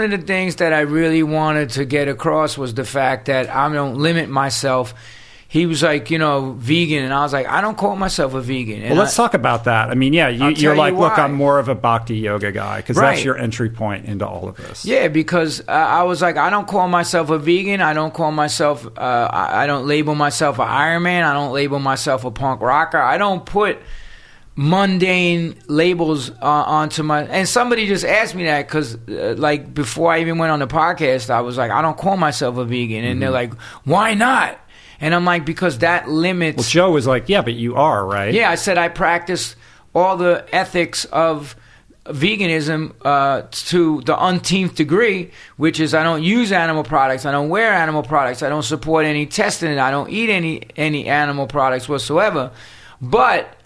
One of the things that I really wanted to get across was the fact that I don't limit myself. He was like, vegan, and I was like, I don't call myself a vegan. And well, let's talk about that. I mean, yeah, you're like, look, I'm more of a bhakti yoga guy, because that's your entry point into all of this. Yeah, because I was like, I don't call myself a vegan. I don't call myself, I don't label myself an Iron Man. I don't label myself a punk rocker. I don't put mundane labels onto my, and somebody just asked me that because like before I even went on the podcast, I was like, I don't call myself a vegan. And they're like, why not? And I'm like, because that limits. Well, Joe was like, yeah, but you are, right? Yeah, I said I practice all the ethics of veganism to the umpteenth degree, which is I don't use animal products, I don't wear animal products, I don't support any testing, I don't eat any animal products whatsoever. But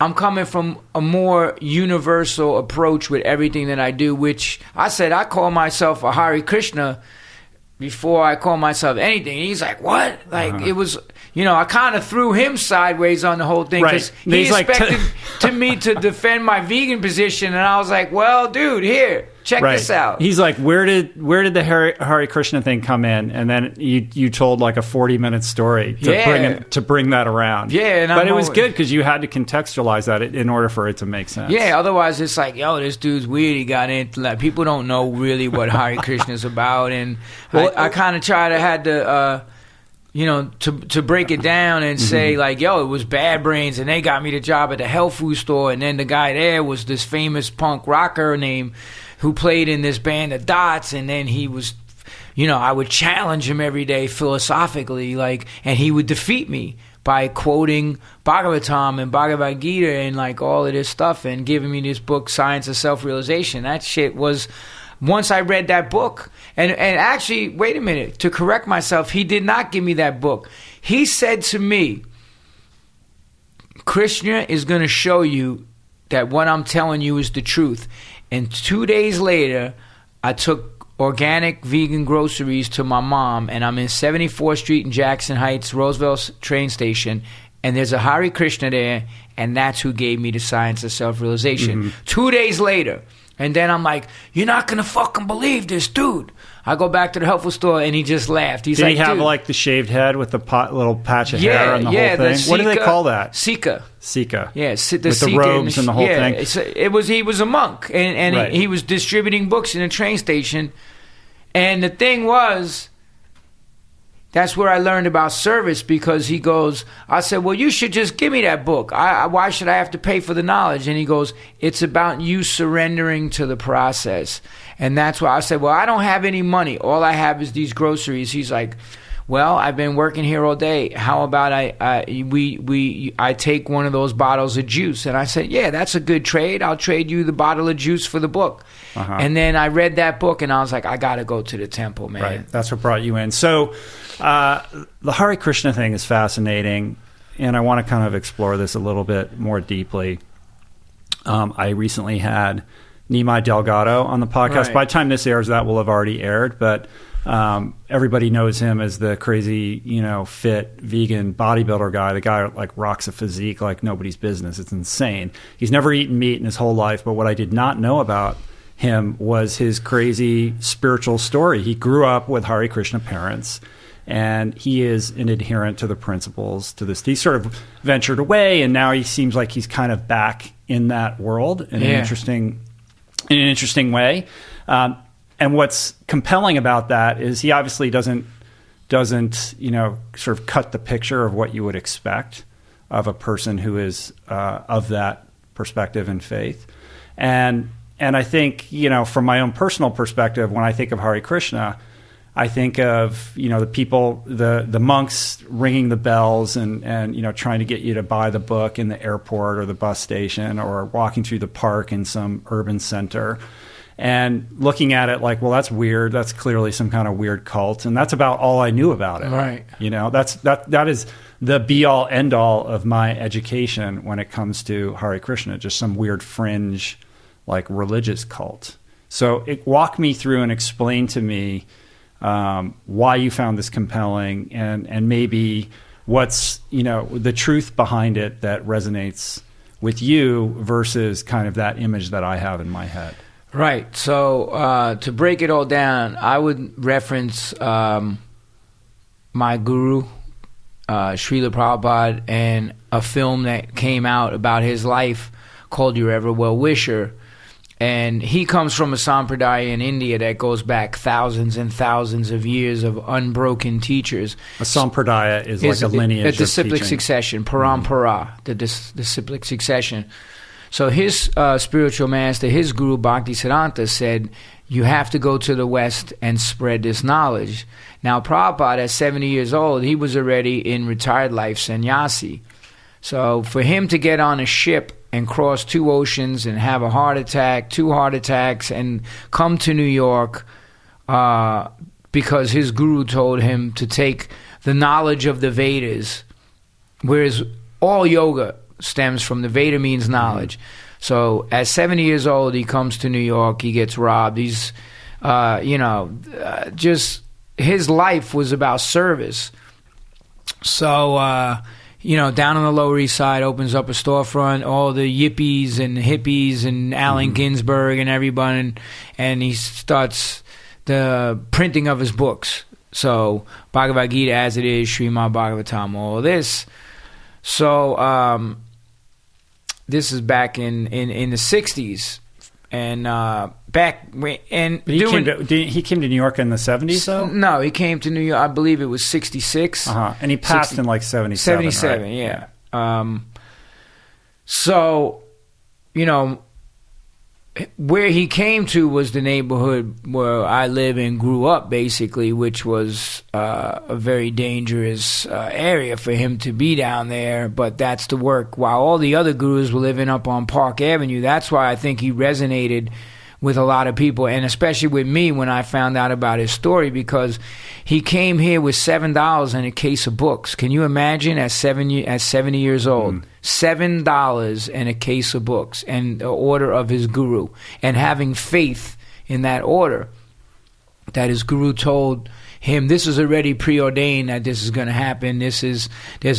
I'm coming from a more universal approach with everything that I do, which I said I call myself a Hare Krishna before I call myself anything. And he's like, what? Like, it was, I kind of threw him sideways on the whole thing because he expected to me to defend my vegan position. And I was like, well, dude, here, check this out. He's like, where did the Hare Krishna thing come in? And then you told like a 40-minute story to bring that around. Yeah. But it was good because you had to contextualize that in order for it to make sense. Yeah, otherwise it's like, yo, this dude's weird. He got into like, people don't know really what Hare Krishna is about. And I kind of had to, to break it down and say like, yo, it was Bad Brains and they got me the job at the health food store. And then the guy there was this famous punk rocker named who played in this band, the Dots, and then he was, I would challenge him every day philosophically, like, and he would defeat me by quoting Bhagavatam and Bhagavad Gita and like all of this stuff and giving me this book, Science of Self-Realization. That shit was, once I read that book, and actually, wait a minute, to correct myself, he did not give me that book. He said to me, Krishna is going to show you that what I'm telling you is the truth. And 2 days later, I took organic vegan groceries to my mom, and I'm in 74th Street in Jackson Heights, Roosevelt train station, and there's a Hare Krishna there, and that's who gave me the Science of Self-Realization. 2 days later. And then I'm like, you're not going to fucking believe this, dude. I go back to the health food store, and he just laughed. Did he have like the shaved head with the little patch of hair on the whole thing? What do they call that? Sika. Yeah, with the robes and the whole thing. He was a monk, and he was distributing books in a train station. And the thing was, that's where I learned about service, because he goes, I said, well, you should just give me that book. Why should I have to pay for the knowledge? And he goes, it's about you surrendering to the process. And that's why I said, well, I don't have any money. All I have is these groceries. He's like, well, I've been working here all day. How about I take one of those bottles of juice? And I said, yeah, that's a good trade. I'll trade you the bottle of juice for the book. And then I read that book, and I was like, I got to go to the temple, man. Right. That's what brought you in. So the Hare Krishna thing is fascinating, and I want to kind of explore this a little bit more deeply. I recently had Nimai Delgado on the podcast. Right. By the time this airs, that will have already aired, but everybody knows him as the crazy, fit vegan bodybuilder guy. The guy like rocks a physique like nobody's business. It's insane. He's never eaten meat in his whole life, but what I did not know about him was his crazy spiritual story. He grew up with Hare Krishna parents, and he is an adherent to the principles to this. He sort of ventured away, and now he seems like he's kind of back in that world in an interesting way. And what's compelling about that is he obviously doesn't sort of cut the picture of what you would expect of a person who is of that perspective and faith. And I think, from my own personal perspective, when I think of Hare Krishna, I think of, the people, the monks ringing the bells and trying to get you to buy the book in the airport or the bus station or walking through the park in some urban center. And looking at it like, well, that's weird. That's clearly some kind of weird cult. And that's about all I knew about it. Right. That is the be-all, end-all of my education when it comes to Hare Krishna, just some weird fringe, like, religious cult. So walk me through and explain to me why you found this compelling and maybe what's, the truth behind it that resonates with you versus kind of that image that I have in my head. Right. So to break it all down, I would reference my guru, Srila Prabhupada, and a film that came out about his life called Your Ever Well Wisher. And he comes from a sampradaya in India that goes back thousands and thousands of years of unbroken teachers. A sampradaya is like a lineage of disciplic teaching. succession, parampara, the disciplic succession. So his spiritual master, his guru Bhaktisiddhanta, said, you have to go to the West and spread this knowledge. Now Prabhupada, at 70 years old, he was already in retired life sannyasi. So for him to get on a ship and cross 2 oceans and have a heart attack, 2 heart attacks, and come to New York because his guru told him to take the knowledge of the Vedas, whereas all yoga stems from the Veda means knowledge. So at 70 years old, he comes to New York, he gets robbed. He's, just his life was about service. So, down on the Lower East Side, opens up a storefront, all the yippies and hippies and Allen Ginsberg and everyone, and he starts the printing of his books. So Bhagavad Gita as it is, Srimad Bhagavatam, all this. So this is back in the 60s. And he came to New York in the 70s, though? No, he came to New York, I believe it was 66. And he passed in like 77. 77, right? Yeah. So, where he came to was the neighborhood where I live and grew up, basically, which was a very dangerous area for him to be down there. But that's the work. While all the other gurus were living up on Park Avenue, that's why I think he resonated with a lot of people, and especially with me when I found out about his story, because he came here with $7 and a case of books. Can you imagine at 70 years old, $7 and a case of books and the order of his guru, and having faith in that order that his guru told him, this is already preordained that this is going to happen. There's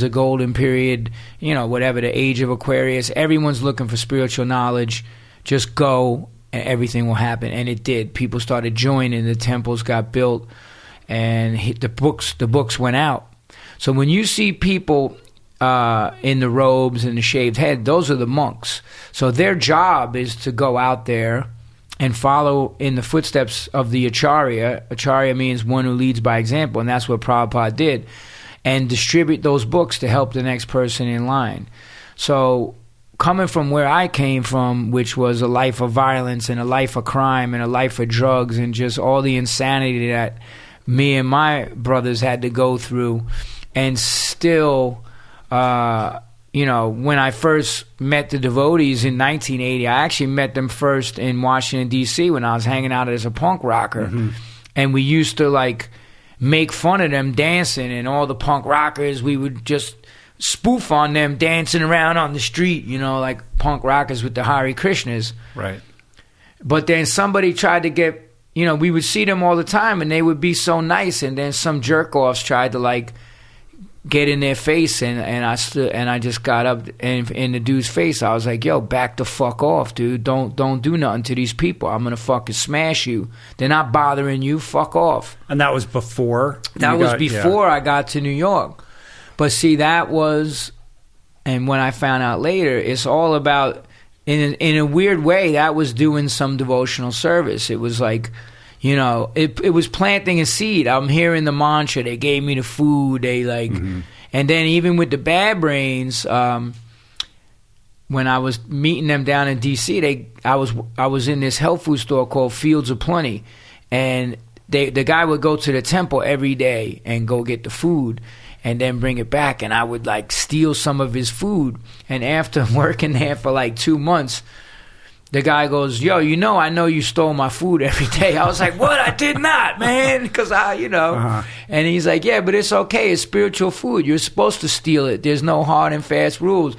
a golden period, whatever, the age of Aquarius. Everyone's looking for spiritual knowledge. Just go and everything will happen. And it did. People started joining. The temples got built, and the books went out. So when you see people in the robes and the shaved head, those are the monks. So their job is to go out there and follow in the footsteps of the Acharya. Acharya means one who leads by example, and that's what Prabhupada did, and distribute those books to help the next person in line. So coming from where I came from, which was a life of violence and a life of crime and a life of drugs and just all the insanity that me and my brothers had to go through, and still, when I first met the devotees in 1980, I actually met them first in Washington, D.C. when I was hanging out as a punk rocker. And we used to, make fun of them dancing, and all the punk rockers, we would just spoof on them dancing around on the street, like punk rockers with the Hare Krishnas. Right. But then somebody tried to get, we would see them all the time, and they would be so nice, and then some jerk-offs tried to, get in their face, and I stood, and I just got up in the dude's face. I was like, yo, back the fuck off, dude. Don't do nothing to these people. I'm going to fucking smash you. They're not bothering you. Fuck off. And that was before? I got to New York. But see, that was, and when I found out later, it's all about, in a weird way, that was doing some devotional service. It was like, it was planting a seed. I'm hearing the mantra. They gave me the food. They and then even with the bad brains, when I was meeting them down in D.C., I was in this health food store called Fields of Plenty, and the guy would go to the temple every day and go get the food, and then bring it back, and I would steal some of his food. And after working there for 2 months, the guy goes, yo, I know you stole my food every day. I was like, what? I did not, man, because And he's like, yeah, but it's okay. It's spiritual food. You're supposed to steal it. There's no hard and fast rules.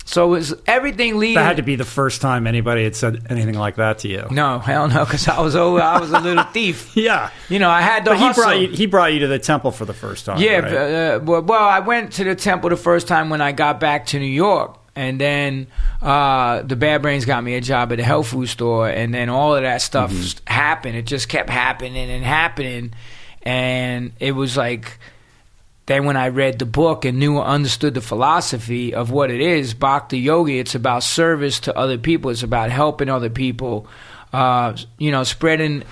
So it's everything leading. That had to be the first time anybody had said anything like that to you. No, hell no, because I was a little thief. Yeah, I had to hustle. He brought you to the temple for the first time. Yeah, right? Well, I went to the temple the first time when I got back to New York, and then the Bad Brains got me a job at a health food store, and then all of that stuff happened. It just kept happening and happening, and it was like, then when I read the book and understood the philosophy of what it is, Bhakti Yogi, it's about service to other people. It's about helping other people, spreading,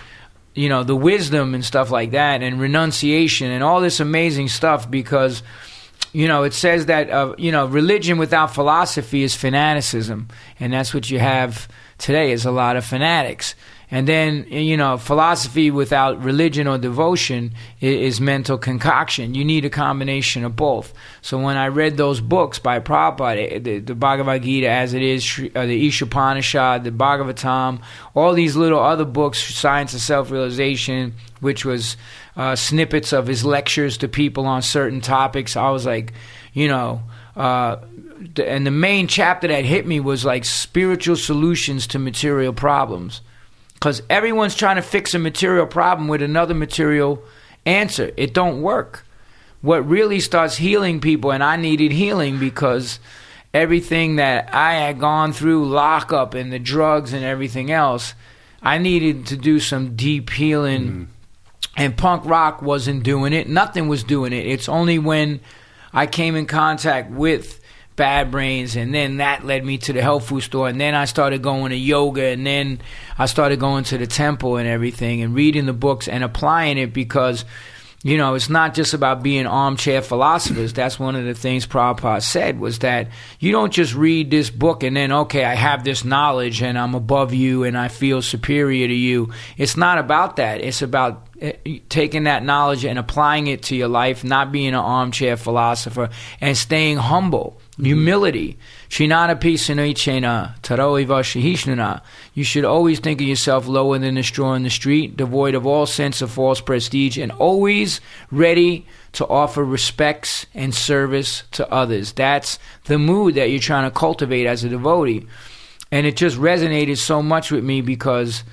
the wisdom and stuff like that, and renunciation and all this amazing stuff, because, it says that, religion without philosophy is fanaticism. And that's what you have today, is a lot of fanatics. And then, philosophy without religion or devotion is mental concoction. You need a combination of both. So when I read those books by Prabhupada, the Bhagavad Gita as it is, the Ishopanishad, the Bhagavatam, all these little other books, Science of Self-Realization, which was snippets of his lectures to people on certain topics, I was like, and the main chapter that hit me was like spiritual solutions to material problems. Because everyone's trying to fix a material problem with another material answer. It don't work. What really starts healing people, and I needed healing because everything that I had gone through, lockup and the drugs and everything else, I needed to do some deep healing. And punk rock wasn't doing it. Nothing was doing it. It's only when I came in contact with Bad Brains, and then that led me to the health food store, and then I started going to yoga, and then I started going to the temple and everything, and reading the books and applying it, because it's not just about being armchair philosophers. That's one of the things Prabhupada said, was that you don't just read this book and then, okay, I have this knowledge and I'm above you and I feel superior to you. It's not about that. It's about taking that knowledge and applying it to your life, not being an armchair philosopher, and staying humble. Humility. Shinana pisanichena taroiva shahishnana. You should always think of yourself lower than the straw in the street, devoid of all sense of false prestige, and always ready to offer respects and service to others. That's the mood that you're trying to cultivate as a devotee. And it just resonated so much with me, because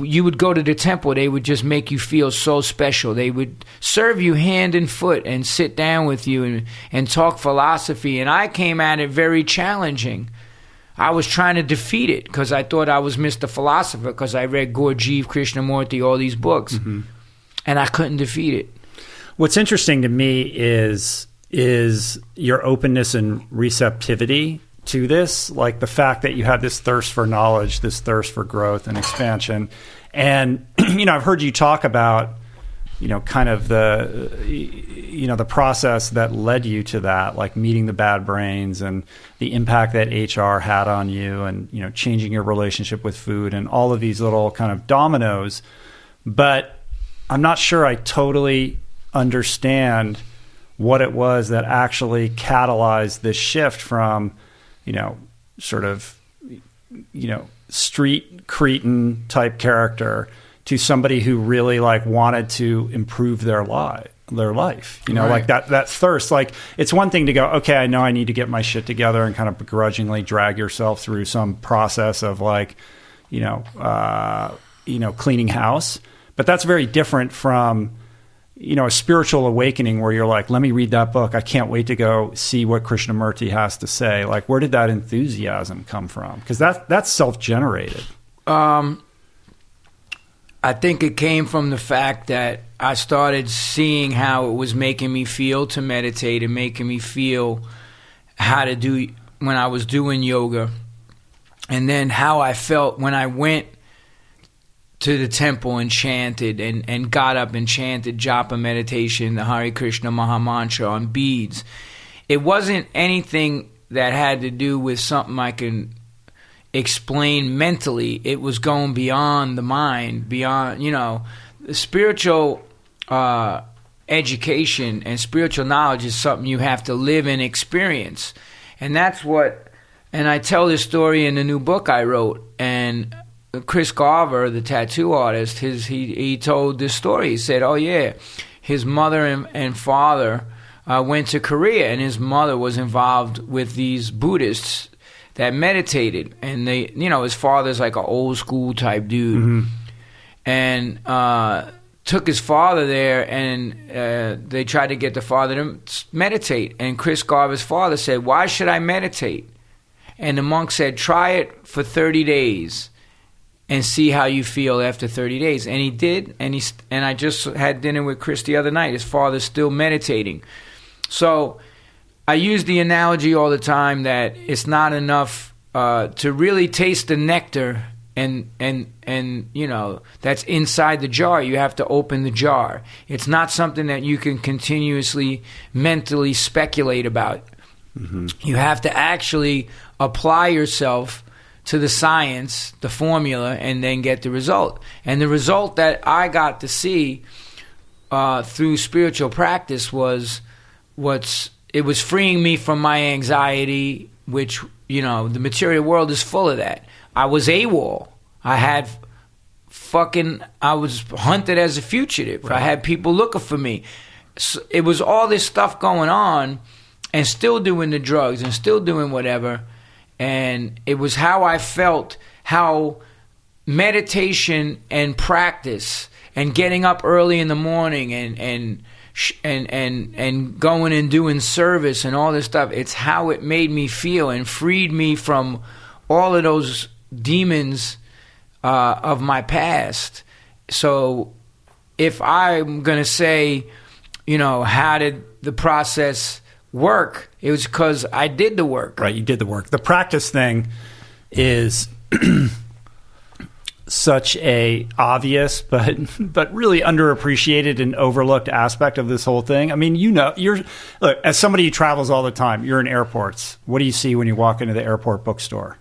you would go to the temple, they would just make you feel so special. They would serve you hand and foot and sit down with you and talk philosophy. And I came at it very challenging. I was trying to defeat it because I thought I was Mr. Philosopher, because I read Gurdjieff, Krishnamurti, all these books. And I couldn't defeat it. What's interesting to me is your openness and receptivity to this, like the fact that you have this thirst for knowledge, this thirst for growth and expansion. And, I've heard you talk about, kind of the process that led you to that, like meeting the Bad Brains and the impact that HR had on you, and, changing your relationship with food and all of these little kind of dominoes. But I'm not sure I totally understand what it was that actually catalyzed this shift from, sort of, street cretin type character to somebody who really like wanted to improve their life, right. Like that thirst. Like, it's one thing to go, okay, I know I need to get my shit together, and kind of begrudgingly drag yourself through some process of like, cleaning house. But that's very different from, a spiritual awakening where you're like, let me read that book. I can't wait to go see what Krishnamurti has to say. Like, where did that enthusiasm come from? Because that's self-generated. I think it came from the fact that I started seeing how it was making me feel to meditate, and making me feel how to do when I was doing yoga, and then how I felt when I went to the temple and chanted and got up and chanted japa meditation, the Hare Krishna Mahamantra on beads. It wasn't anything that had to do with something I can explain mentally. It was going beyond the mind, beyond, the spiritual education and spiritual knowledge is something you have to live and experience. And that's what, and I tell this story in the new book I wrote, and Chris Garver, the tattoo artist, he told this story. He said, oh yeah, his mother and father went to Korea, and his mother was involved with these Buddhists that meditated, and they, his father's like an old school type dude, and took his father there, and they tried to get the father to meditate, and Chris Garver's father said, why should I meditate? And the monk said, try it for 30 days and see how you feel after 30 days. And he did, and I just had dinner with Chris the other night. His father's still meditating. So I use the analogy all the time that it's not enough to really taste the nectar and that's inside the jar. You have to open the jar. It's not something that you can continuously mentally speculate about. Mm-hmm. You have to actually apply yourself to the science, the formula, and then get the result. And the result that I got to see through spiritual practice was it was freeing me from my anxiety, which, the material world is full of that. I was AWOL. I was hunted as a fugitive. Right. I had people looking for me. So it was all this stuff going on and still doing the drugs and still doing whatever. And it was how I felt, how meditation and practice and getting up early in the morning and going and doing service and all this stuff, it's how it made me feel and freed me from all of those demons of my past. So if I'm going to say, how did the process work, it was because I did the work. Right, you did the work. The practice thing is such a obvious but really underappreciated and overlooked aspect of this whole thing. I mean, look, as somebody who travels all the time, you're in airports. What do you see when you walk into the airport bookstore?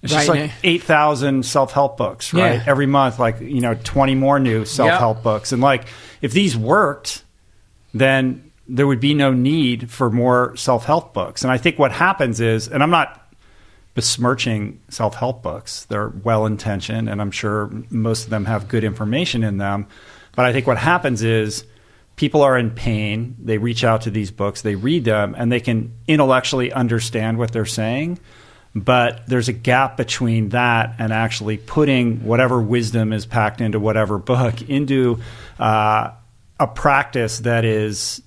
It's just like 8,000 self-help books, right? Yeah. Every month, 20 more new self-help books. And if these worked, then there would be no need for more self-help books. And I think what happens is, and I'm not besmirching self-help books. They're well-intentioned, and I'm sure most of them have good information in them. But I think what happens is people are in pain. They reach out to these books. They read them, and they can intellectually understand what they're saying. But there's a gap between that and actually putting whatever wisdom is packed into whatever book into a practice that is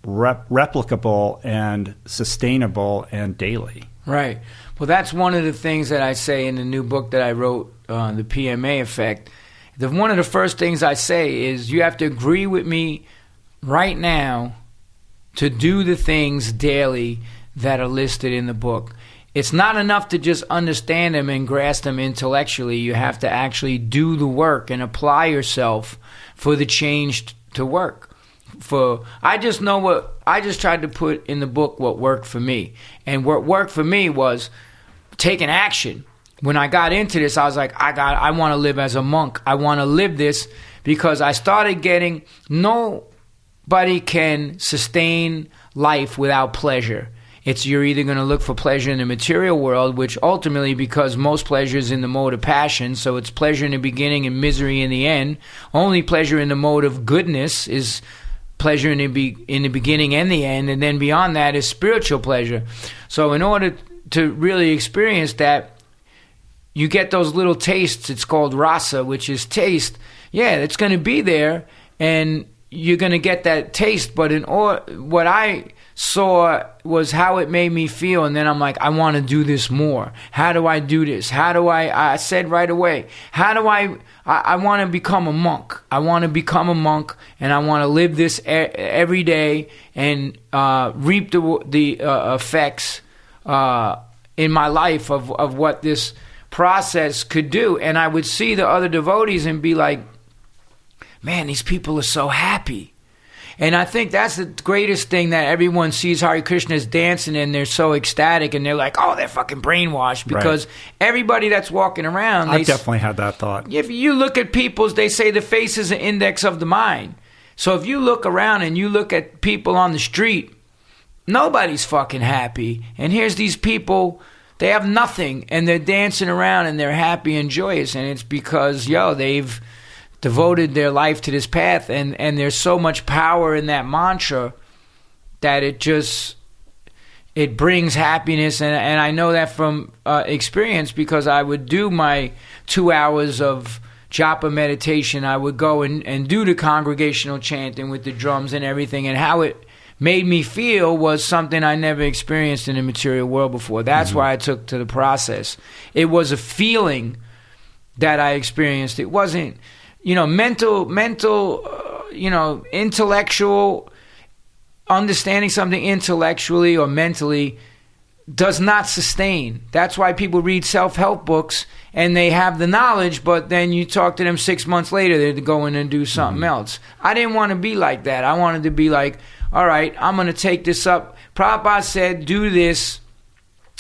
replicable and sustainable and daily. Right. Well, that's one of the things that I say in the new book that I wrote, The PMA Effect. One of the first things I say is you have to agree with me right now to do the things daily that are listed in the book. It's not enough to just understand them and grasp them intellectually. You have to actually do the work and apply yourself for the change to work. I just tried to put in the book what worked for me. And what worked for me was taking action. When I got into this, I was like, I want to live as a monk. I want to live this because I started getting, nobody can sustain life without pleasure. You're either going to look for pleasure in the material world, which ultimately, because most pleasure is in the mode of passion, so it's pleasure in the beginning and misery in the end. Only pleasure in the mode of goodness is pleasure in the beginning and the end, and then beyond that is spiritual pleasure. So in order to really experience that, you get those little tastes. It's called rasa, which is taste. Yeah, it's going to be there, and you're going to get that taste. But what I saw was how it made me feel, and then I'm like, I want to do this more. How do I do this? I said right away, I want to become a monk. I want to become a monk, and I want to live this every day and reap the effects in my life of what this process could do. And I would see the other devotees and be like, man, these people are so happy. And I think that's the greatest thing, that everyone sees Hare Krishna's dancing and they're so ecstatic and they're like, oh, they're fucking brainwashed. Because everybody that's walking around... I've definitely had that thought. If you look at people's, they say the face is an index of the mind. So if you look around and you look at people on the street, nobody's fucking happy. And here's these people, they have nothing and they're dancing around and they're happy and joyous. And it's because, they've devoted their life to this path, and there's so much power in that mantra that it brings happiness. And I know that from experience, because I would do my 2 hours of japa meditation. I would go and do the congregational chanting with the drums and everything, and how it made me feel was something I never experienced in the material world before. That's why I took to the process. It was a feeling that I experienced. It wasn't, mental, intellectual, understanding something intellectually or mentally does not sustain. That's why people read self-help books and they have the knowledge, but then you talk to them 6 months later, they're going and do something else. I didn't want to be like that. I wanted to be like, all right, I'm going to take this up. Prabhupada said, do this,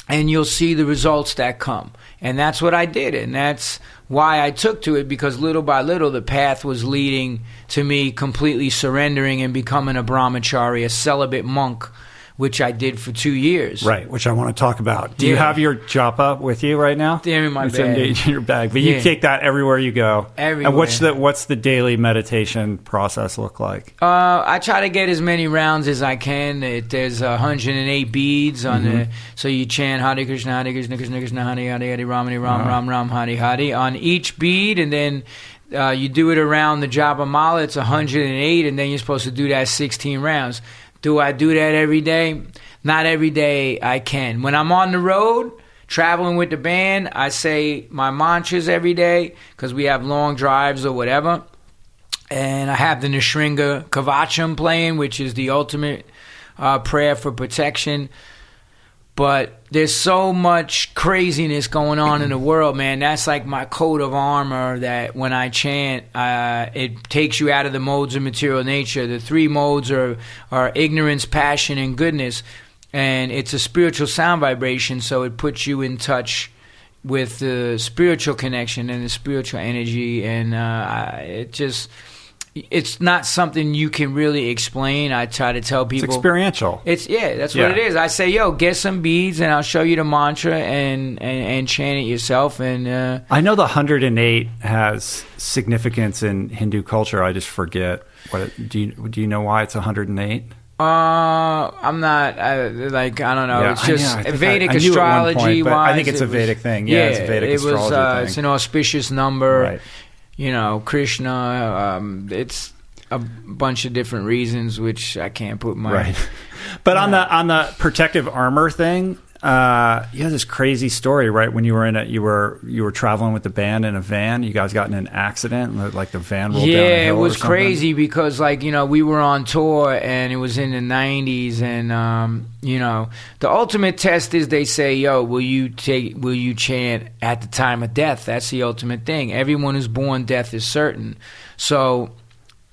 and you'll see the results that come. And that's what I did, and that's why I took to it, because little by little, the path was leading to me completely surrendering and becoming a brahmachari, a celibate monk, which I did for 2 years. Right, which I want to talk about. Do you have your japa with you right now? They're in my bag. In your bag. But you take that everywhere you go. Everywhere. And what's the daily meditation process look like? I try to get as many rounds as I can. There's 108 beads on so you chant Hare Krishna, Krishna Krishna, Hare Hare, Hare Ram, Hare Ram, Ram Ram, Hare Hare on each bead, and then you do it around the japa mala. It's 108, and then you're supposed to do that 16 rounds. Do I do that every day? Not every day I can. When I'm on the road, traveling with the band, I say my mantras every day because we have long drives or whatever. And I have the Nishringa Kavacham playing, which is the ultimate prayer for protection. But there's so much craziness going on in the world, man. That's like my coat of armor that when I chant, it takes you out of the modes of material nature. The 3 modes are ignorance, passion, and goodness. And it's a spiritual sound vibration, so it puts you in touch with the spiritual connection and the spiritual energy. And it's not something you can really explain. I try to tell people it's experiential. That's what it is. I say, get some beads and I'll show you the mantra and chant it yourself. And I know the 108 has significance in Hindu culture. I just forget do you know why it's 108? I'm not I don't know. Yeah, it's just Vedic I knew astrology. At one point, I think it's a Vedic thing. Yeah, it's a Vedic astrology thing. It's an auspicious number. Right. Krishna, it's a bunch of different reasons, which I can't put my... Right. But on the protective armor thing, you had this crazy story, right? When you were you were traveling with the band in a van, you guys got in an accident, and like the van rolled down a hill. Yeah, it was crazy because we were on tour and it was in the 90s, and the ultimate test is they say, will you chant at the time of death? That's the ultimate thing. Everyone who's born, death is certain. So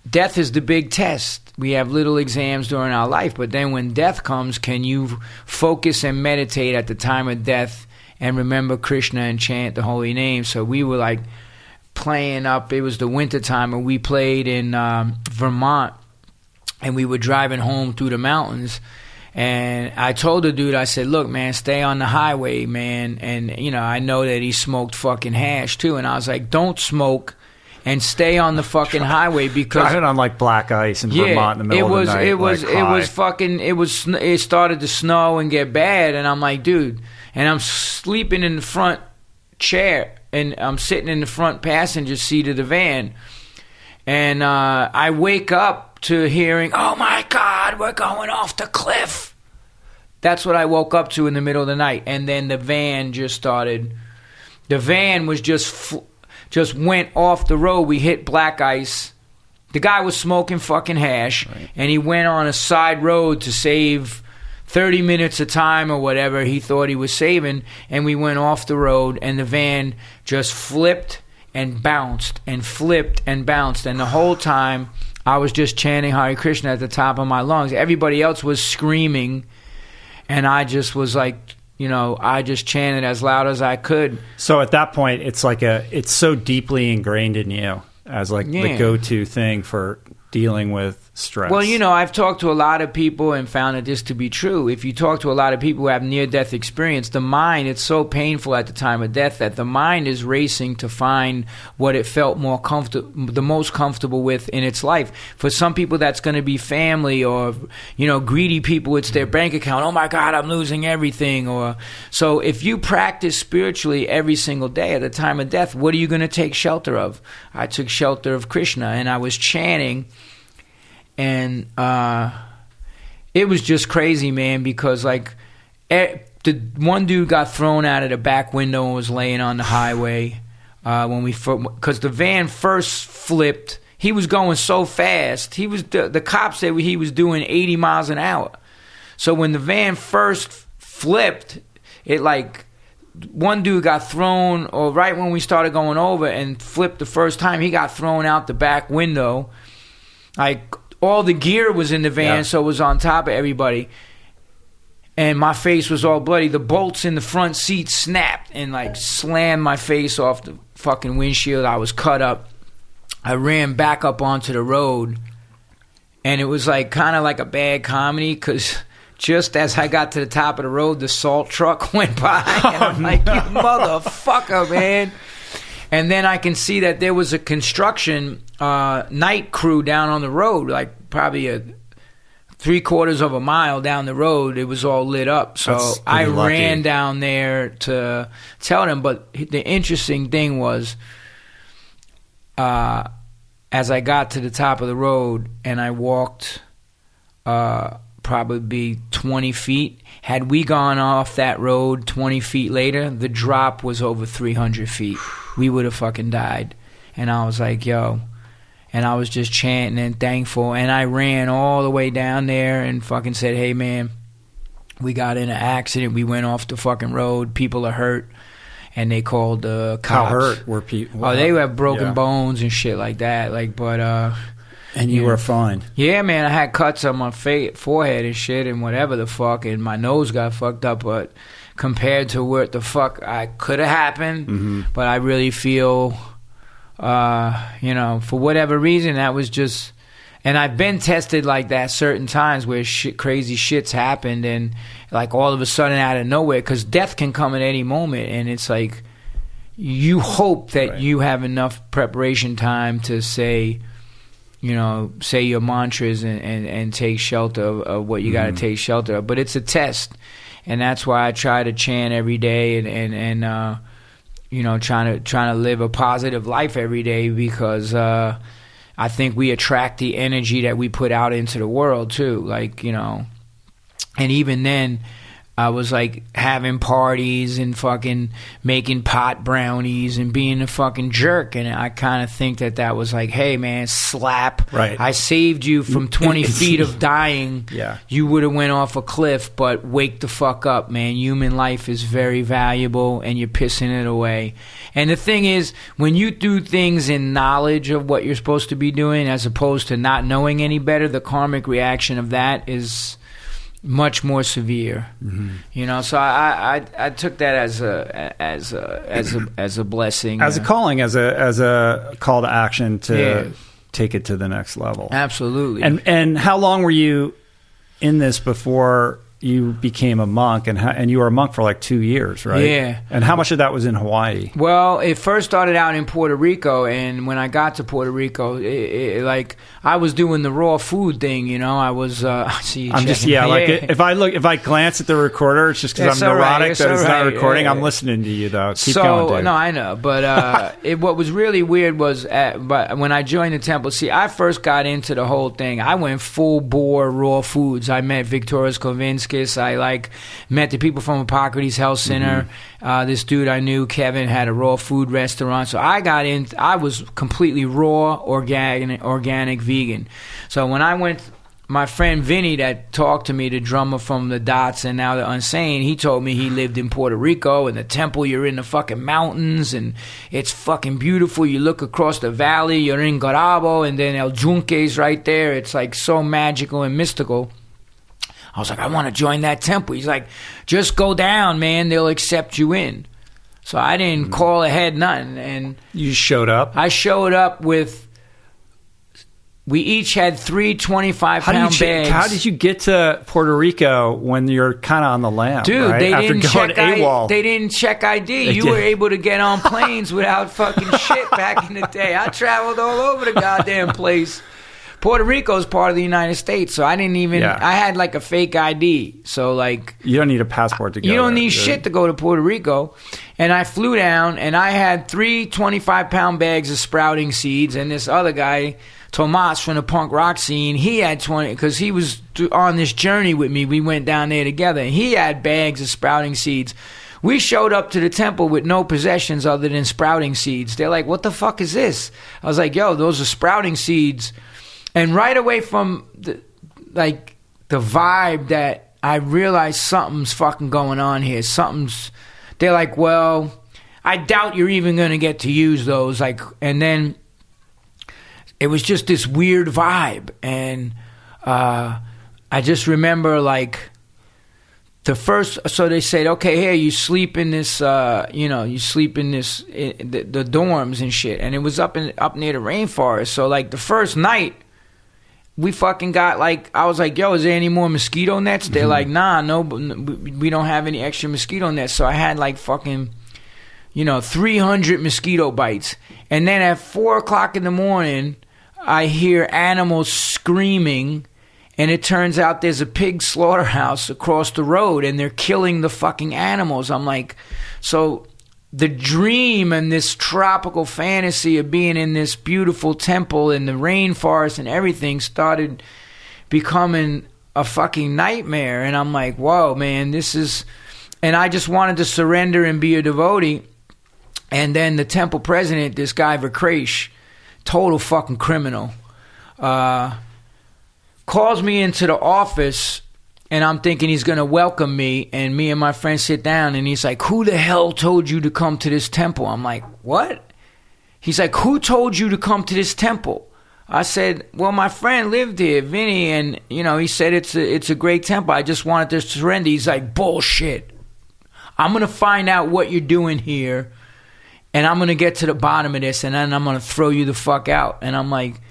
death is the big test. We have little exams during our life, but then when death comes, can you focus and meditate at the time of death and remember Krishna and chant the holy name? So we were like playing up. It was the winter time, and we played in Vermont, and we were driving home through the mountains. And I told the dude, I said, look, man, stay on the highway, man. And, I know that he smoked fucking hash too. And I was like, don't smoke. And stay on the fucking highway because driving on like black ice in Vermont in the middle of the night. It started to snow and get bad, and I'm like, dude, and I'm sleeping in the front chair, and I'm sitting in the front passenger seat of the van, and I wake up to hearing, oh my God, we're going off the cliff. That's what I woke up to in the middle of the night, and then the van just started. The van was just went off the road. We hit black ice. The guy was smoking fucking hash, right, and he went on a side road to save 30 minutes of time or whatever he thought he was saving, and we went off the road, and the van just flipped and bounced and flipped and bounced, and the whole time I was just chanting Hare Krishna at the top of my lungs. Everybody else was screaming, and I just was like, I just chanted as loud as I could. So at that point, it's so deeply ingrained in you as the go-to thing for dealing with stress. Well, I've talked to a lot of people and found this to be true. If you talk to a lot of people who have near-death experience, the mind, it's so painful at the time of death that the mind is racing to find what it felt the most comfortable with in its life. For some people, that's going to be family, or, greedy people, it's their bank account. Oh my God, I'm losing everything. So if you practice spiritually every single day at the time of death, what are you going to take shelter of? I took shelter of Krishna, and I was chanting. And it was just crazy, man, because like the one dude got thrown out of the back window and was laying on the highway because the van first flipped. He was going so fast. The cops said he was doing 80 miles an hour. So when the van first flipped, it like one dude got thrown, or right when we started going over and flipped the first time, he got thrown out the back window. Like all the gear was in the van, so it was on top of everybody. And my face was all bloody. The bolts in the front seat snapped and like slammed my face off the fucking windshield. I was cut up. I ran back up onto the road, and it was like kind of like a bad comedy because just as I got to the top of the road, the salt truck went by, and I'm like, you motherfucker, man. And then I can see that there was a construction night crew down on the road, like probably a 3/4 of a mile down the road. It was all lit up. So I ran down there to tell them. But the interesting thing was, as I got to the top of the road and I walked probably 20 feet, had we gone off that road 20 feet later, the drop was over 300 feet. We would have fucking died. And I was like, yo. And I was just chanting and thankful. And I ran all the way down there and fucking said, hey, man, we got in an accident. We went off the fucking road. People are hurt. And they called the cops. How hurt were people? Oh, they have broken bones and shit like that. Like, but and you were fine. Yeah, man. I had cuts on my forehead and shit and whatever the fuck, and my nose got fucked up. But compared to what the fuck I could have happened, but I really feel, for whatever reason, that was just. And I've been tested like that certain times where crazy shit's happened, and like all of a sudden out of nowhere, because death can come at any moment, and it's like you hope that you have enough preparation time to say your mantras and take shelter of what you got to take shelter of. But it's a test, and that's why I try to chant every day and trying to live a positive life every day, because I think we attract the energy that we put out into the world too. Like, and even then I was like having parties and fucking making pot brownies and being a fucking jerk. And I kind of think that was like, hey man, slap. Right. I saved you from 20 feet of dying. Yeah. You would have went off a cliff, but wake the fuck up, man. Human life is very valuable and you're pissing it away. And the thing is, when you do things in knowledge of what you're supposed to be doing as opposed to not knowing any better, the karmic reaction of that is much more severe. So I took that as a blessing, as a calling, as a call to action to take it to the next level. Absolutely. And how long were you in this before you became a monk, and you were a monk for like 2 years, right? Yeah. And how much of that was in Hawaii? Well, it first started out in Puerto Rico, and when I got to Puerto Rico, like I was doing the raw food thing, I was. If I glance at the recorder, it's just because I'm neurotic that it's not recording. Yeah. I'm listening to you though. Keep going, Dave. No, I know, but what was really weird was, but when I joined the temple, I first got into the whole thing. I went full bore raw foods. I met Victoria's Kovinskis. I met the people from Hippocrates Health Center. This dude I knew, Kevin, had a raw food restaurant. So I got in. I was completely raw, organic vegan. So when I went, my friend Vinny that talked to me, the drummer from the Dots and now the Unsane, he told me he lived in Puerto Rico, and the temple, you're in the fucking mountains, and it's fucking beautiful. You look across the valley, you're in Garabo, and then El Yunque's right there. It's like so magical and mystical. I was like, I want to join that temple. He's like, just go down, man. They'll accept you in. So I didn't call ahead, nothing. And you showed up? I showed up with, we each had 3 25-pound bags. How did you get to Puerto Rico when you're kind of on the lam? Dude, right? they AWOL. didn't check ID. You were able to get on planes without fucking shit back in the day. I traveled all over the goddamn place. Puerto Rico is part of the United States, so I didn't even. Yeah. I had like a fake ID, so like you don't need a passport to go. You don't there, need shit to go to Puerto Rico. And I flew down, and I had 3 25-pound bags of sprouting seeds, and this other guy, Tomas from the punk rock scene, he had 20 because he was on this journey with me. We went down there together, and he had bags of sprouting seeds. We showed up to the temple with no possessions other than sprouting seeds. They're like, what the fuck is this? I was like, yo, those are sprouting seeds. And right away from the vibe that I realized something's fucking going on here. They're like, well, I doubt you're even going to get to use those. Like, and then it was just this weird vibe. And I just remember like, so they said, okay, here, you sleep in this, you sleep in this, the dorms and shit. And it was up near the rainforest. So, like, the first night, we fucking got, like, I was like, yo, is there any more mosquito nets? They're like, nah, no, we don't have any extra mosquito nets. So I had, like, fucking, 300 mosquito bites. And then at 4 o'clock in the morning, I hear animals screaming. And it turns out there's a pig slaughterhouse across the road, and they're killing the fucking animals. I'm like, so the dream and this tropical fantasy of being in this beautiful temple in the rainforest and everything started becoming a fucking nightmare. And I'm like, whoa, man, and I just wanted to surrender and be a devotee. And then the temple president, this guy Hare Krishna, total fucking criminal, calls me into the office, and I'm thinking he's going to welcome me, and me and my friend sit down, and he's like, who the hell told you to come to this temple? I'm like, what? He's like, who told you to come to this temple? I said, well, my friend lived here, Vinny, and, he said it's a great temple. I just wanted to surrender. He's like, bullshit. I'm going to find out what you're doing here, and I'm going to get to the bottom of this, and then I'm going to throw you the fuck out. And I'm like,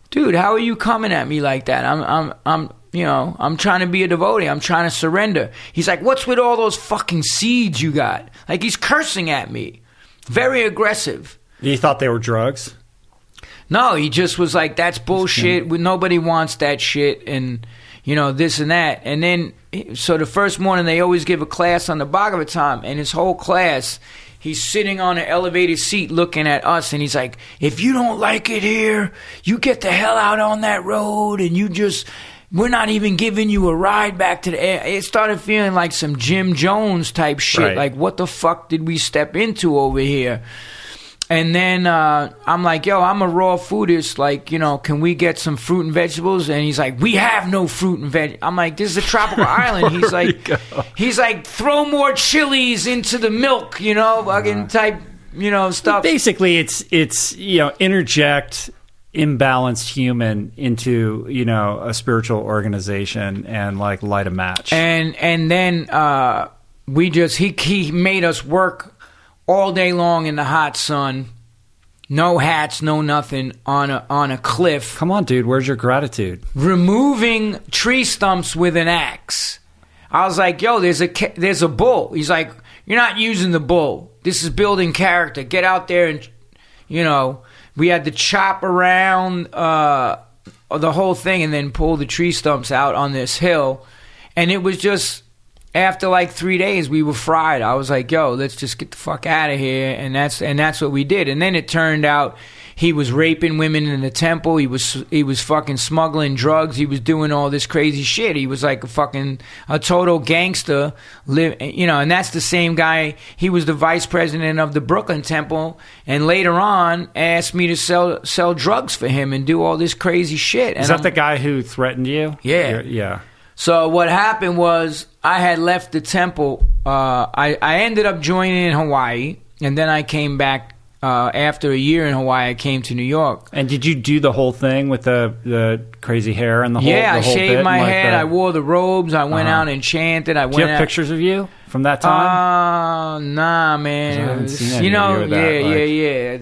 dude, how are you coming at me like that? I'm trying to be a devotee. I'm trying to surrender. He's like, what's with all those fucking seeds you got? Like, he's cursing at me. Very aggressive. You thought they were drugs? No, he just was like, that's bullshit. Nobody wants that shit. And, this and that. And then, so the first morning, they always give a class on the Bhagavatam. And his whole class, he's sitting on an elevated seat looking at us, and he's like, if you don't like it here, you get the hell out on that road, and we're not even giving you a ride back to the air. It started feeling like some Jim Jones type shit. Right. Like, what the fuck did we step into over here? And then I'm like, yo, I'm a raw foodist. Like, can we get some fruit and vegetables? And he's like, we have no fruit and veg. I'm like, this is a tropical island. He's like, throw more chilies into the milk, fucking type, stuff. Basically, it's interject imbalanced human into a spiritual organization and like light a match. And then he made us work all day long in the hot sun, no hats, no nothing, on a cliff. Come on, dude, where's your gratitude? Removing tree stumps with an axe. I was like, yo, there's a bull. He's like, you're not using the bull. This is building character. Get out there and, we had to chop around the whole thing and then pull the tree stumps out on this hill. And it was just, after like 3 days, we were fried. I was like, yo, let's just get the fuck out of here. And that's what we did. And then it turned out he was raping women in the temple. He was fucking smuggling drugs. He was doing all this crazy shit. He was like a total gangster. And that's the same guy. He was the vice president of the Brooklyn temple. And later on asked me to sell drugs for him and do all this crazy shit. Is that the guy who threatened you? Yeah. Yeah. So what happened was I had left the temple. I ended up joining in Hawaii, and then I came back after a year in Hawaii. I came to New York. And did you do the whole thing with the crazy hair and the whole? Yeah, I shaved my head. I wore the robes. I went out and chanted. Do you have pictures of you from that time? Nah, man. I haven't seen any of that, yeah.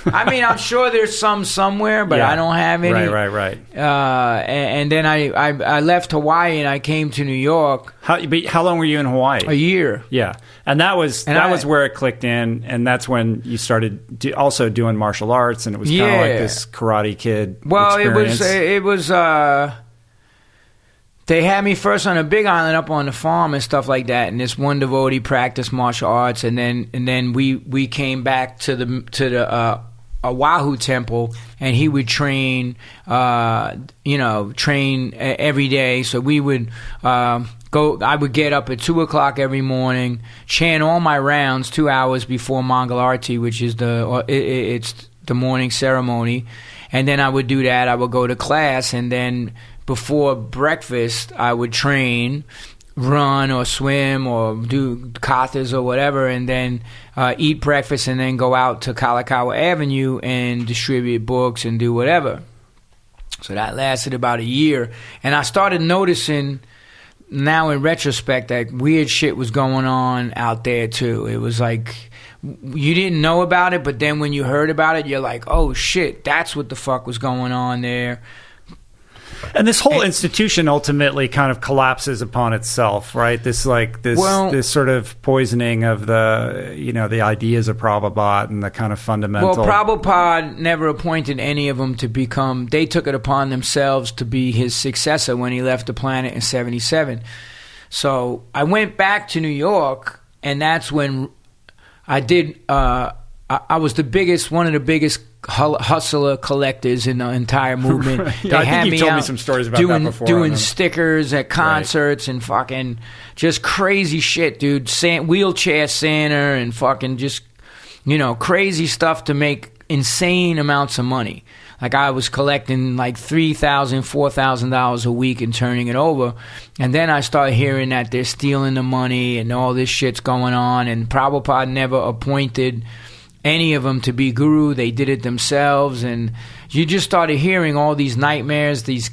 I mean, I'm sure there's some somewhere, but I don't have any. Right. And then I left Hawaii and I came to New York. How long were you in Hawaii? A year. Yeah, and that was where it clicked in, and that's when you started also doing martial arts, and it was kind of like this Karate Kid. Well, experience. it was. They had me first on a big island up on the farm and stuff like that, and this one devotee practiced martial arts, and then we came back to the Oahu temple, and he would train every day. So we would go. I would get up at 2:00 every morning, chant all my rounds 2 hours before Mangal Arati, which is it's the morning ceremony, and then I would do that. I would go to class, and then before breakfast, I would train, run or swim or do katas or whatever, and then eat breakfast and then go out to Kalakaua Avenue and distribute books and do whatever. So that lasted about a year. And I started noticing now in retrospect that weird shit was going on out there too. It was like you didn't know about it, but then when you heard about it, you're like, oh shit, that's what the fuck was going on there. And this whole institution ultimately kind of collapses upon itself, right? This sort of poisoning of the ideas of Prabhupada and the kind of fundamental. Well, Prabhupada never appointed any of them to become. They took it upon themselves to be his successor when he left the planet in '77. So I went back to New York, and that's when I did. I was one of the biggest hustler collectors in the entire movement. Right. They I think you told me some stories about that before. Doing stickers at concerts and fucking just crazy shit, dude. Wheelchair Santa and fucking just, crazy stuff to make insane amounts of money. Like I was collecting like $3,000, $4,000 a week and turning it over. And then I started hearing that they're stealing the money and all this shit's going on. And Prabhupada never appointed any of them to be guru. They did it themselves, and you just started hearing all these nightmares. These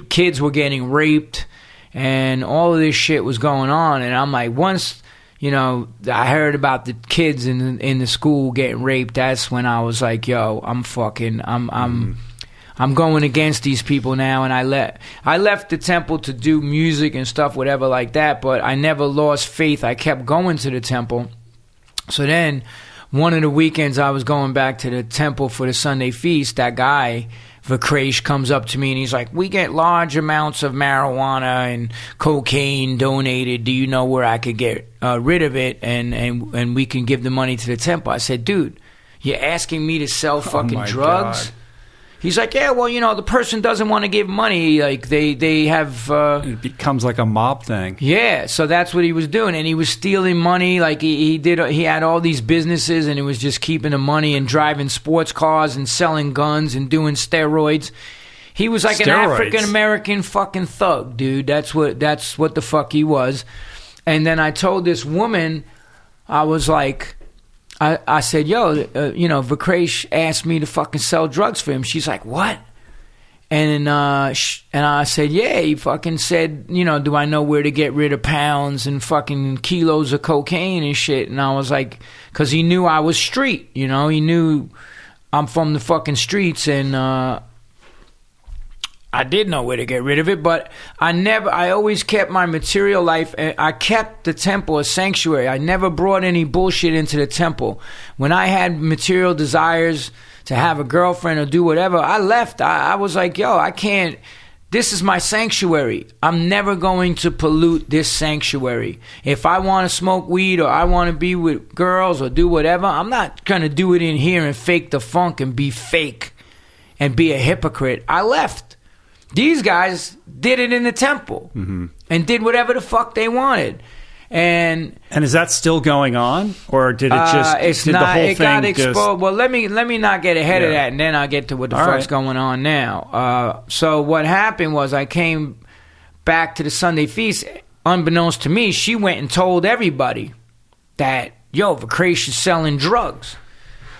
kids were getting raped, and all of this shit was going on. And I'm like, once I heard about the kids in the school getting raped, that's when I was like, yo, I'm going against these people now. And I left the temple to do music and stuff, whatever like that. But I never lost faith. I kept going to the temple. So then, one of the weekends I was going back to the temple for the Sunday feast, that guy, Vakresh, comes up to me and he's like, we get large amounts of marijuana and cocaine donated. Do you know where I could get rid of it and we can give the money to the temple? I said, dude, you're asking me to sell fucking drugs? God. He's like, yeah, well, the person doesn't want to give money. Like, they have... it becomes like a mob thing. Yeah, so that's what he was doing. And he was stealing money. Like, he had all these businesses, and he was just keeping the money and driving sports cars and selling guns and doing steroids. He was like an African-American fucking thug, dude. That's what the fuck he was. And then I told this woman, I was like... I said, yo, Vakresh asked me to fucking sell drugs for him. She's like, what? And I said, yeah, he fucking said, do I know where to get rid of pounds and fucking kilos of cocaine and shit? And I was like, because he knew I was street, he knew I'm from the fucking streets, and I did know where to get rid of it, but I always kept my material life, and I kept the temple a sanctuary. I never brought any bullshit into the temple. When I had material desires to have a girlfriend or do whatever, I left. I was like, yo, I can't. This is my sanctuary. I'm never going to pollute this sanctuary. If I want to smoke weed or I want to be with girls or do whatever, I'm not going to do it in here and fake the funk and be fake and be a hypocrite. I left. These guys did it in the temple and did whatever the fuck they wanted. And is that still going on, or did it just? The whole thing got exposed. Well, let me not get ahead of that, and then I'll get to what the fuck's going on now. So what happened was I came back to the Sunday feast. Unbeknownst to me, she went and told everybody that Vakresh is selling drugs.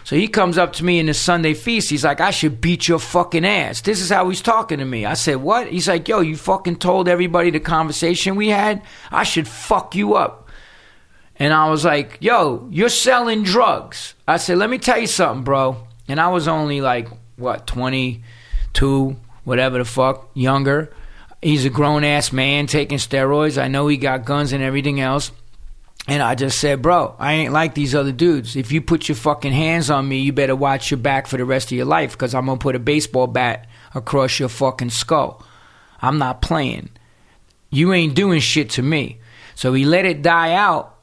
So he comes up to me in the Sunday feast. He's like, I should beat your fucking ass. This is how he's talking to me. I said, what? He's like, yo, you fucking told everybody the conversation we had? I should fuck you up. And I was like, yo, you're selling drugs. I said, let me tell you something, bro. And I was only like, 22, whatever the fuck, younger. He's a grown-ass man taking steroids. I know he got guns and everything else. And I just said, bro, I ain't like these other dudes. If you put your fucking hands on me, you better watch your back for the rest of your life, because I'm going to put a baseball bat across your fucking skull. I'm not playing. You ain't doing shit to me. So he let it die out.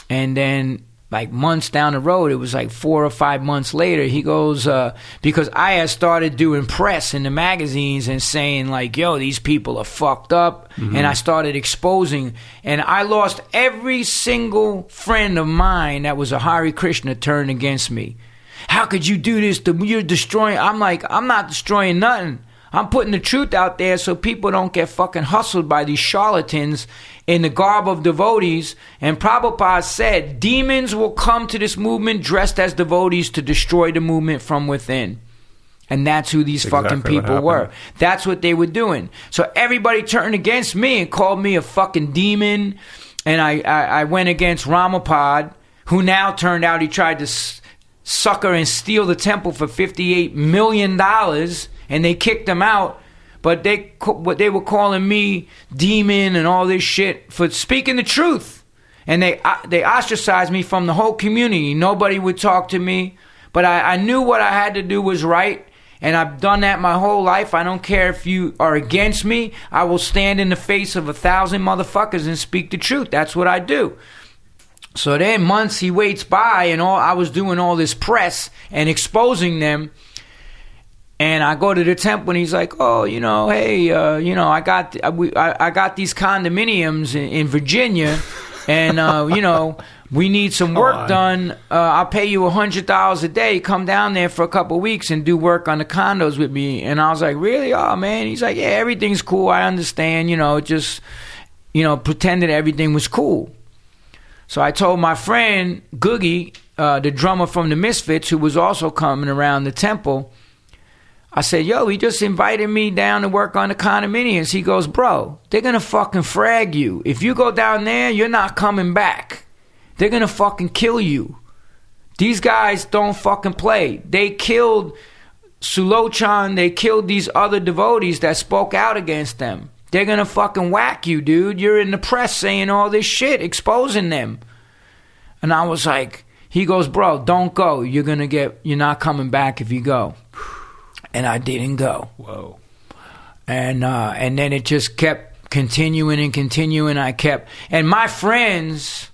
And then, like, months down the road, it was like 4 or 5 months later, he goes, because I had started doing press in the magazines and saying, like, yo, these people are fucked up. Mm-hmm. And I started exposing. And I lost every single friend of mine that was a Hare Krishna turned against me. How could you do this? You're destroying. I'm like, I'm not destroying nothing. I'm putting the truth out there so people don't get fucking hustled by these charlatans in the garb of devotees. And Prabhupada said, demons will come to this movement dressed as devotees to destroy the movement from within. And that's who these fucking people were. That's what they were doing. So everybody turned against me and called me a fucking demon. And I went against Ramapad, who now turned out he tried to sucker and steal the temple for $58 million. And they kicked him out, but they were calling me demon and all this shit for speaking the truth. And they ostracized me from the whole community. Nobody would talk to me, but I knew what I had to do was right, and I've done that my whole life. I don't care if you are against me. I will stand in the face of 1,000 motherfuckers and speak the truth. That's what I do. So then months he waits by, and I was doing all this press and exposing them. And I go to the temple, and he's like, "Oh, hey, I got these condominiums in Virginia, and we need some work done. I'll pay you $100 a day. Come down there for a couple of weeks and do work on the condos with me." And I was like, "Really? Oh man." He's like, "Yeah, everything's cool. I understand. Just pretended everything was cool." So I told my friend Googie, the drummer from the Misfits, who was also coming around the temple. I said, yo, he just invited me down to work on the condominiums. He goes, bro, they're going to fucking frag you. If you go down there, you're not coming back. They're going to fucking kill you. These guys don't fucking play. They killed Sulochan. They killed these other devotees that spoke out against them. They're going to fucking whack you, dude. You're in the press saying all this shit, exposing them. And I was like, he goes, bro, don't go. You're not coming back if you go. And I didn't go. Whoa. And then it just kept continuing and continuing. And my friends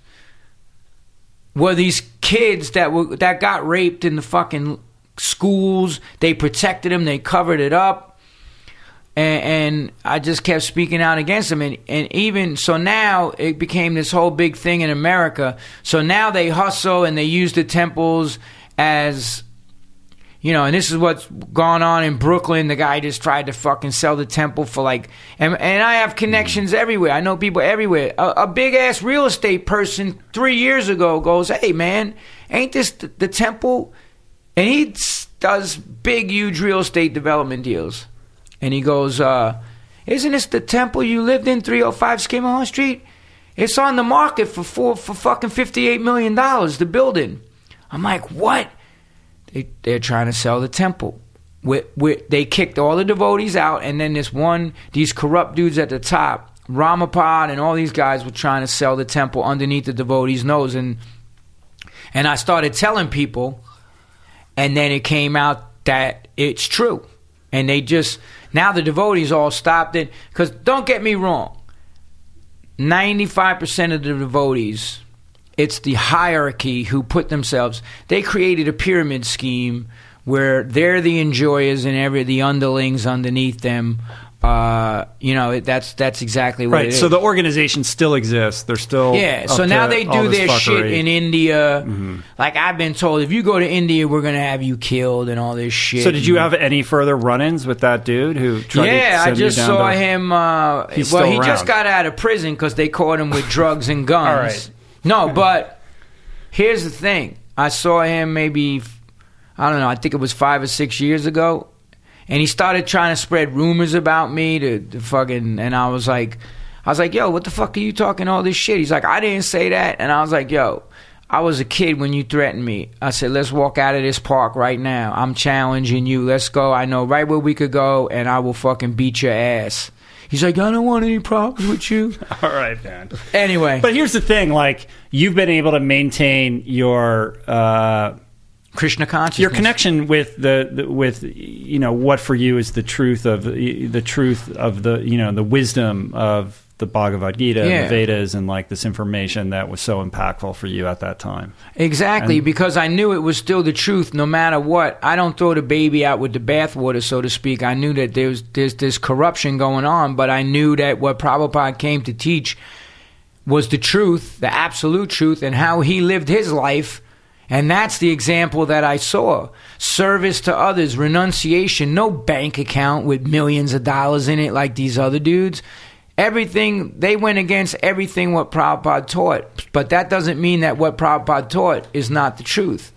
were these kids that got raped in the fucking schools. They protected them. They covered it up. And I just kept speaking out against them. And even so now it became this whole big thing in America. So now they hustle and they use the temples as... and this is what's gone on in Brooklyn. The guy just tried to fucking sell the temple for like... And I have connections everywhere. I know people everywhere. A big-ass real estate person 3 years ago goes, hey, man, ain't this the temple? And he does big, huge real estate development deals. And he goes, isn't this the temple you lived in, 305 Skimmerhorn Street? It's on the market for fucking $58 million, the building. I'm like, what? They're trying to sell the temple. They kicked all the devotees out, and then these corrupt dudes at the top, Ramapad and all these guys were trying to sell the temple underneath the devotees' nose. And I started telling people, and then it came out that it's true. And now the devotees all stopped it. Because don't get me wrong, 95% of the devotees... It's the hierarchy who put themselves... They created a pyramid scheme where they're the enjoyers and the underlings underneath them. That's exactly what it is. Right, so the organization still exists. They're still... Yeah, so now they do their shit in India. Mm-hmm. Like I've been told, if you go to India, we're going to have you killed and all this shit. So did you have any further run-ins with that dude who tried to send you down? Yeah, I just saw him... He's still around. Just got out of prison because they caught him with drugs and guns. All right. No, but here's the thing. I saw him maybe, I don't know, I think it was 5 or 6 years ago. And he started trying to spread rumors about me to fucking, and I was like, I was like, yo, what the fuck are you talking all this shit? He's like, I didn't say that. And I was like, yo, I was a kid when you threatened me. I said, let's walk out of this park right now. I'm challenging you. Let's go. I know right where we could go, and I will fucking beat your ass. He's like, I don't want any problems with you. All right, man. Anyway. But here's the thing. Like, you've been able to maintain your... Krishna consciousness. Your connection with with what for you is the truth of the the wisdom of the Bhagavad Gita and the Vedas, and like this information that was so impactful for you at that time. Exactly, because I knew it was still the truth no matter what. I don't throw the baby out with the bathwater, so to speak. I knew that there's this corruption going on, but I knew that what Prabhupada came to teach was the truth, the absolute truth, and how he lived his life. And that's the example that I saw. Service to others, renunciation, no bank account with millions of dollars in it like these other dudes. Everything, they went against everything what Prabhupada taught. But that doesn't mean that what Prabhupada taught is not the truth.